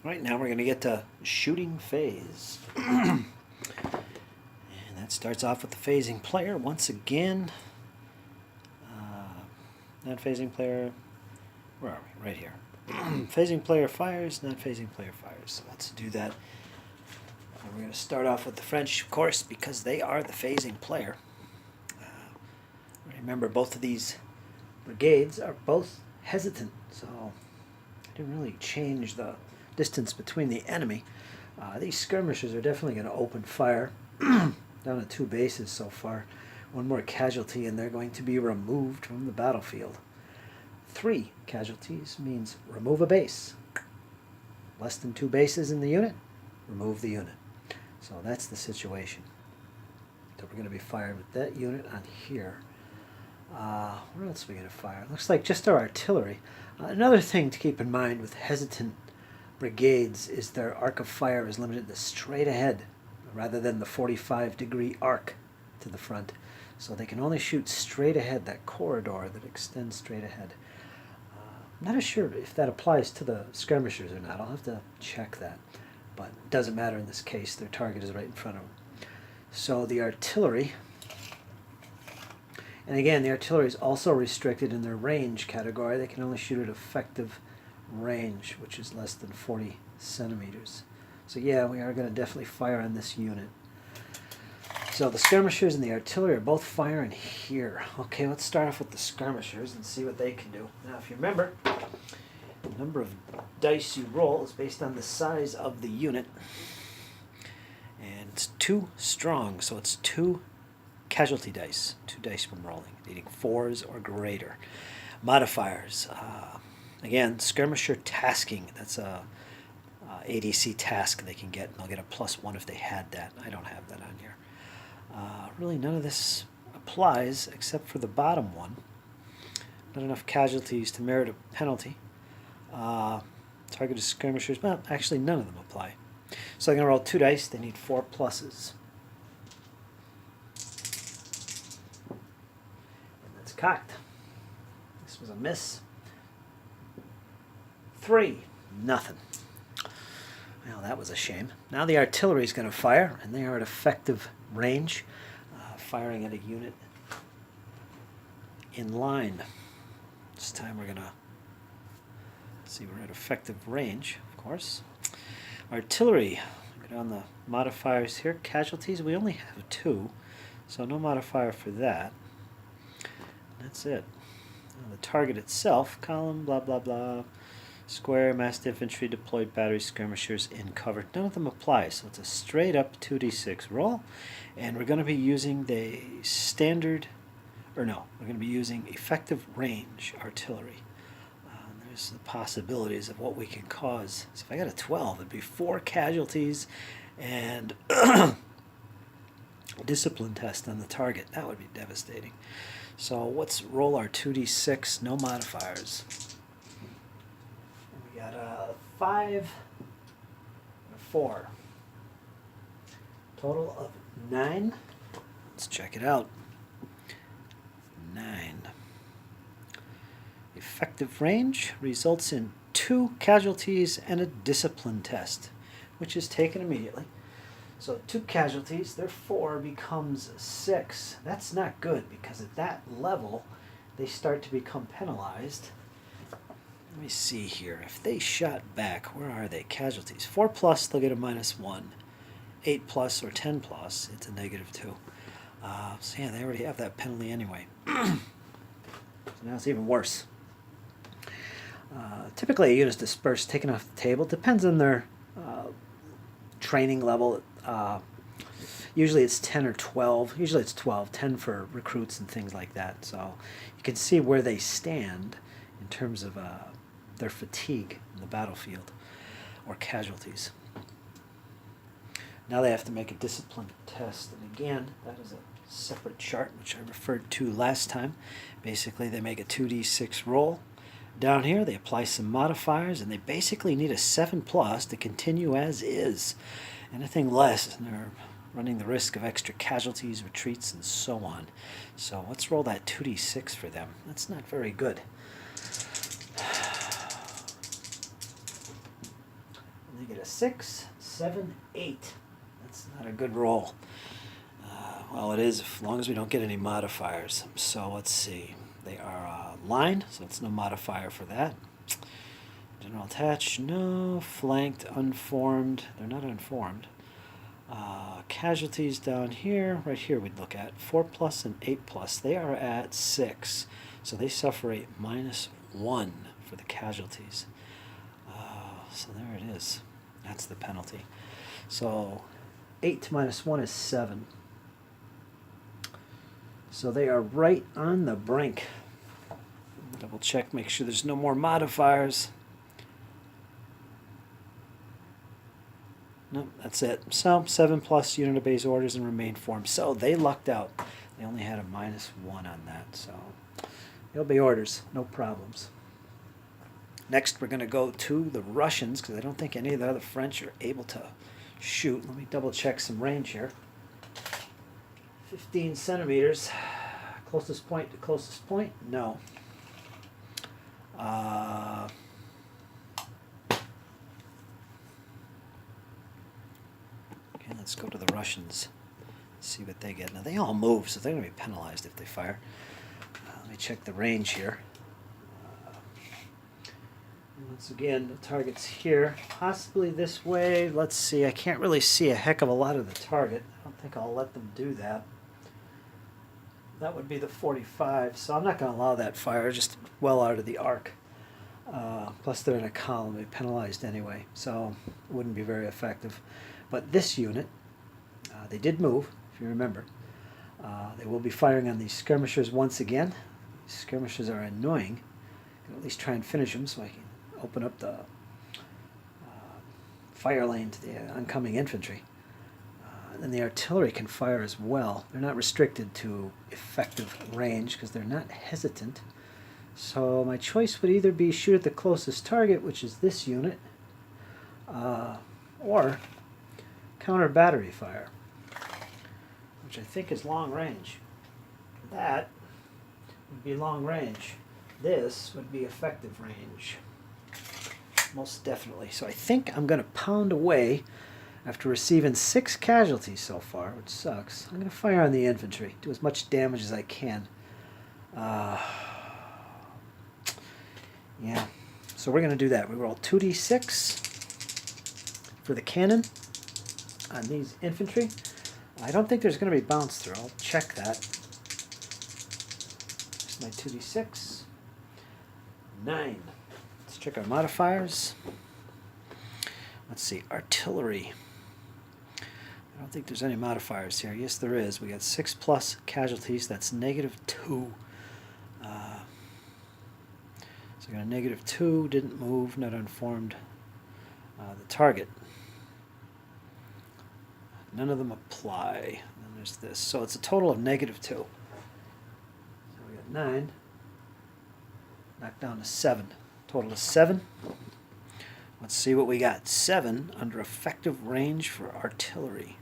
Right now we're going to get to shooting phase. And that starts off with the phasing player. Once again, non-phasing player, where are we? Right here. Phasing player fires, non-phasing player fires. So let's do that. And we're going to start off with the French, of course, because they are the phasing player. Remember, both of these brigades are both hesitant, so I didn't really change the distance between the enemy. These skirmishers are definitely going to open fire. Down to 2 bases so far. 1 more casualty and they're going to be removed from the battlefield. 3 casualties means remove a base. Less than 2 bases in the unit, remove the unit. So that's the situation. So we're going to be firing with that unit on here. Where else are we going to fire? Looks like just our artillery. Another thing to keep in mind with hesitant brigades is their arc of fire is limited to straight ahead rather than the 45-degree arc to the front. So they can only shoot straight ahead, that corridor that extends straight ahead. I'm not sure if that applies to the skirmishers or not. I'll have to check that. But it doesn't matter in this case. Their target is right in front of them. So the artillery... And again, the artillery is also restricted in their range category. They can only shoot at effective range, which is less than 40 centimeters. So yeah, we are going to definitely fire on this unit. So the skirmishers and the artillery are both firing here. Okay, let's start off with the skirmishers and see what they can do. Now, if you remember, the number of dice you roll is based on the size of the unit. And it's 2 strong, so it's 2 casualty dice, 2 dice from rolling, needing 4s or greater. Modifiers. Again, skirmisher tasking. That's a ADC task they can get, and they'll get a +1 if they had that. I don't have that on here. Really, none of this applies except for the bottom one. Not enough casualties to merit a penalty. Targeted skirmishers. Well, actually, none of them apply. So they're going to roll 2 dice. They need 4 pluses. Cocked. This was a miss. 3. Nothing. Well, that was a shame. Now the artillery is going to fire, and they are at effective range, firing at a unit in line. This time we're going to see we're at effective range, of course. Artillery. Go down the modifiers here. Casualties, we only have 2, so no modifier for that. That's it. Now the target itself, column, blah, blah, blah, square, massed infantry, deployed battery, skirmishers in cover. None of them apply, so it's a straight up 2d6 roll. And we're going to be using the standard, or no, we're going to be using effective range artillery. There's the possibilities of what we can cause. So if I got a 12, it'd be 4 casualties and a discipline test on the target. That would be devastating. So let's roll our 2d6, no modifiers. And we got a 5 and a 4. Total of 9. Let's check it out. 9. Effective range results in 2 casualties and a discipline test, which is taken immediately. So 2 casualties, their 4 becomes 6. That's not good because at that level they start to become penalized. Let me see here. If they shot back, where are they? Casualties. 4 plus, they'll get a -1. 8 plus or 10 plus, it's a -2. So yeah, they already have that penalty anyway. So now it's even worse. Typically a unit is dispersed, taken off the table. Depends on their training level. Usually it's 10 or 12. Usually it's 12, 10 for recruits and things like that. So you can see where they stand in terms of their fatigue in the battlefield or casualties. Now they have to make a discipline test. And again, that is a separate chart which I referred to last time. Basically they make a 2d6 roll. Down here they apply some modifiers and they basically need a 7+ to continue as is. Anything less and they're running the risk of extra casualties, retreats, and so on. So let's roll that 2d6 for them. That's not very good. And they get a 6, 7, 8. That's not a good roll. Well, it is, as long as we don't get any modifiers. So let's see. They are line, so it's no modifier for that. General attach, no. Flanked, unformed. They're not unformed. Casualties down here, right here we'd look at 4+ and 8+. They are at 6, so they suffer a -1 for the casualties. So there it is. That's the penalty. So 8 minus 1 is 7. So they are right on the brink. Double check, make sure there's no more modifiers. Nope, that's it. So 7+ unit of base orders and remain formed. So they lucked out. They only had a -1 on that. So they'll be orders, no problems. Next, we're going to go to the Russians because I don't think any of the other French are able to shoot. Let me double check some range here. 15 centimeters. Closest point to closest point? No. Okay, let's go to the Russians. See what they get. Now, they all move, so they're going to be penalized if they fire. Let me check the range here. Once again, the target's here, possibly this way. Let's see, I can't really see a heck of a lot of the target. I don't think I'll let them do that. That would be the 45, so I'm not going to allow that fire, just well out of the arc. Plus they're in a column, they're penalized anyway, so it wouldn't be very effective. But this unit, they did move, if you remember. They will be firing on these skirmishers once again. These skirmishers are annoying. I can at least try and finish them so I can open up the fire lane to the oncoming infantry. And the artillery can fire as well. They're not restricted to effective range because they're not hesitant. So my choice would either be shoot at the closest target, which is this unit, or counter battery fire, which I think is long range. That would be long range. This would be effective range. Most definitely. So I think I'm going to pound away after receiving 6 casualties so far, which sucks. I'm going to fire on the infantry, do as much damage as I can. Yeah, so we're going to do that. We roll 2d6 for the cannon on these infantry. I don't think there's going to be bounce through. I'll check that. Here's my 2d6. 9. Let's check our modifiers. Let's see, artillery. I don't think there's any modifiers here. Yes, there is. We got 6+ casualties. That's -2. So we got a -2. Didn't move. Not informed. The target. None of them apply. And then there's this. So it's a total of -2. So we got 9. Knocked down to 7. Total of 7. Let's see what we got. 7 under effective range for artillery.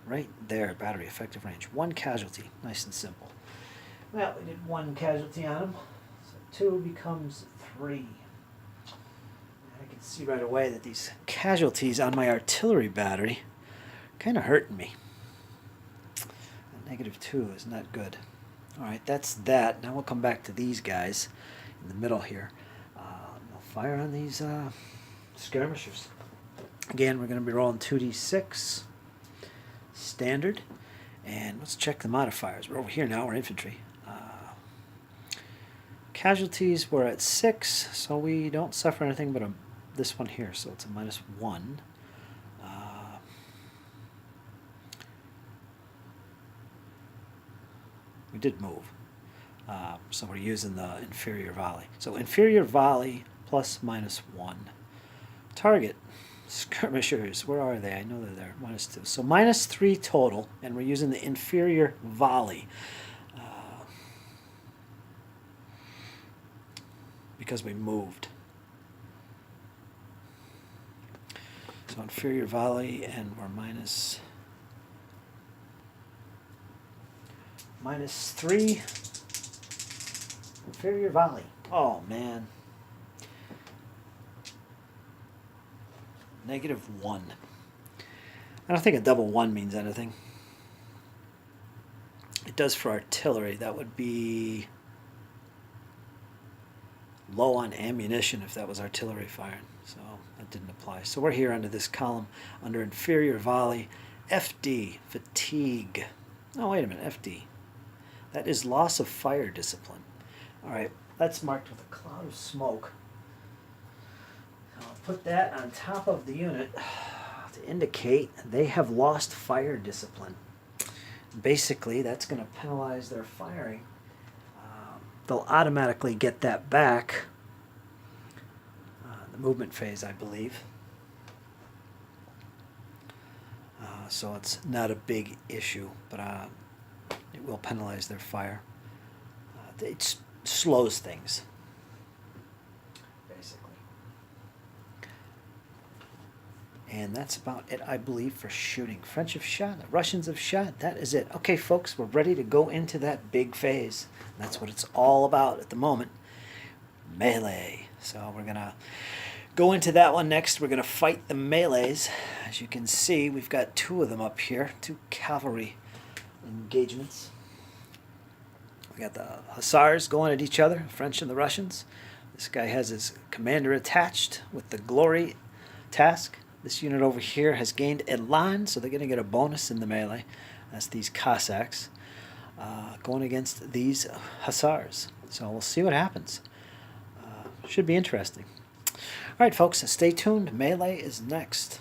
Right there, battery effective range. 1 casualty. Nice and simple. Well, we did 1 casualty on him. So 2 becomes 3. I can see right away that these casualties on my artillery battery are kind of hurting me. -2 is not good. Alright, that's that. Now we'll come back to these guys in the middle here. They'll fire on these skirmishers. Again, we're going to be rolling 2d6 standard, and let's check the modifiers. We're over here now. We're infantry. Casualties were at 6, so we don't suffer anything but this one here, so it's a -1. We did move, so we're using the inferior volley. So inferior volley plus -1. Target skirmishers, where are they? I know they're there. -2. So -3 total, and we're using the inferior volley because we moved. So inferior volley, and we're -3. Inferior volley. Oh man. -1. I don't think a double 1 means anything. It does for artillery. That would be low on ammunition if that was artillery firing. So that didn't apply. So we're here under this column, under inferior volley, FD, fatigue. Oh, wait a minute, FD. That is loss of fire discipline. All right, that's marked with a cloud of smoke. I'll put that on top of the unit to indicate they have lost fire discipline. Basically, that's going to penalize their firing. They'll automatically get that back. The movement phase, I believe. So it's not a big issue, but it will penalize their fire. It slows things, basically. And that's about it, I believe, for shooting. French have shot, the Russians have shot. That is it. Okay, folks, we're ready to go into that big phase. That's what it's all about at the moment. Melee. So we're going to go into that one next. We're going to fight the melees. As you can see, we've got 2 of them up here, 2 cavalry engagements. We got the hussars going at each other, French and the Russians. This guy has his commander attached with the glory task. This unit over here has gained Elan, so they're going to get a bonus in the melee. That's these Cossacks going against these hussars. So we'll see what happens. Should be interesting. All right, folks, stay tuned. Melee is next.